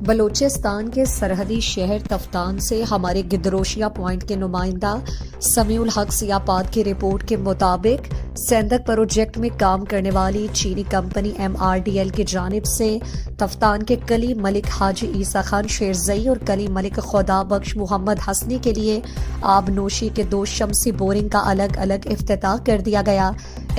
بلوچستان کے سرحدی شہر تفتان سے ہمارے گدروشیا پوائنٹ کے نمائندہ سمیع الحق سیاپاد کی رپورٹ کے مطابق سیندک پروجیکٹ میں کام کرنے والی چینی کمپنی MRDL کی جانب سے تفتان کے کلی ملک حاجی عیسیٰ خان شیرزئی اور کلی ملک خدا بخش محمد حسنی کے لیے آب نوشی کے 2 شمسی بورنگ کا الگ الگ افتتاح کر دیا گیا۔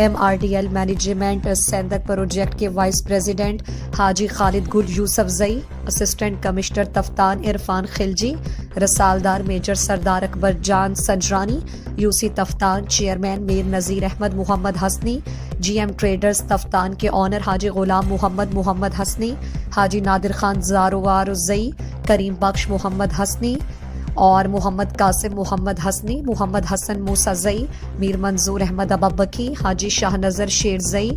MRDL مینجمنٹ سیندک پروجیکٹ کے vice president Haji Khalid Gul Yousafzai, assistant commissioner Taftan Irfan Khilji, رسالدار major Sardar Akbar Jan Sajrani, UC Taftan chairman Mir Nazir Ahmed Muhammad Hasni, GM traders Taftan کے آنر حاجی غلام محمد حسنی، حاجی نادر خان زاروار زئی، کریم بخش محمد حسنی اور محمد قاسم محمد حسنی، محمد حسن موسیٰ زئی، میر منظور احمد ابابکی، حاجی شاہ نظر شیر زئی،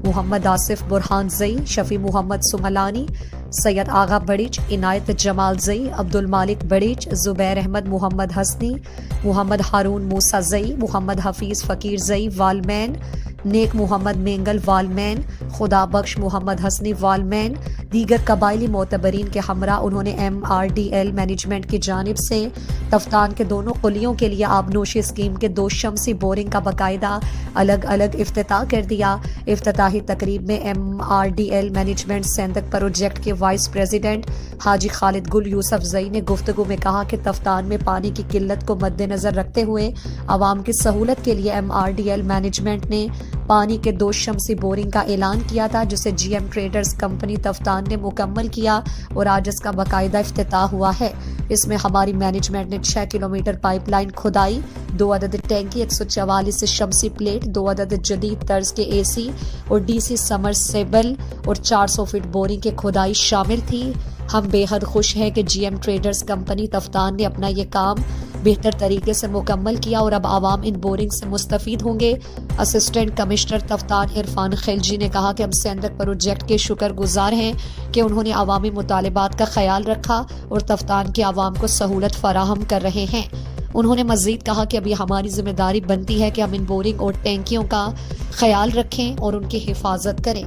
محمد آصف برہان زئی، شفیع محمد سملانی، سید آغا بڑیچ، عنایت جمال زئی، عبد المالک بڑیچ، زبیر احمد محمد حسنی، محمد ہارون موسیٰ زئی، محمد حفیظ فقیر زئی والمین، نیک محمد مینگل والمین، خدا بخش محمد حسنی والمین، دیگر قبائلی معتبرین کے ہمراہ انہوں نے MRDL مینجمنٹ کی جانب سے تفتان کے دونوں قلیوں کے لیے آبنوشی اسکیم کے 2 شمسی بورنگ کا باقاعدہ الگ الگ افتتاح کر دیا۔ افتتاحی تقریب میں MRDL مینجمنٹ سیندک پروجیکٹ کے وائس پریزیڈنٹ حاجی خالد گل یوسف زئی نے گفتگو میں کہا کہ تفتان میں پانی کی قلت کو مد نظر رکھتے ہوئے عوام کی سہولت کے لیے MRDL مینجمنٹ نے پانی کے 2 شمسی بورنگ کا اعلان کیا تھا، جسے GM ٹریڈرز کمپنی تفتان نے مکمل کیا اور آج اس کا باقاعدہ افتتاح ہوا ہے۔ اس میں ہماری مینجمنٹ نے 6 کلومیٹر پائپ لائن کھدائی، 2 عدد ٹینکی، 144 شمسی پلیٹ، 2 عدد جدید طرز کے AC اور DC سمرسیبل اور 400 فٹ بورنگ کے کھدائی شامل تھی۔ ہم بے حد خوش ہیں کہ GM ٹریڈرز کمپنی تفتان نے اپنا یہ کام بہتر طریقے سے مکمل کیا اور اب عوام ان بورنگ سے مستفید ہوں گے۔ اسسٹنٹ کمشنر تفتان عرفان خلجی نے کہا کہ ہم سیندک پروجیکٹ کے شکر گزار ہیں کہ انہوں نے عوامی مطالبات کا خیال رکھا اور تفتان کے عوام کو سہولت فراہم کر رہے ہیں۔ انہوں نے مزید کہا کہ اب یہ ہماری ذمہ داری بنتی ہے کہ ہم ان بورنگ اور ٹینکیوں کا خیال رکھیں اور ان کی حفاظت کریں۔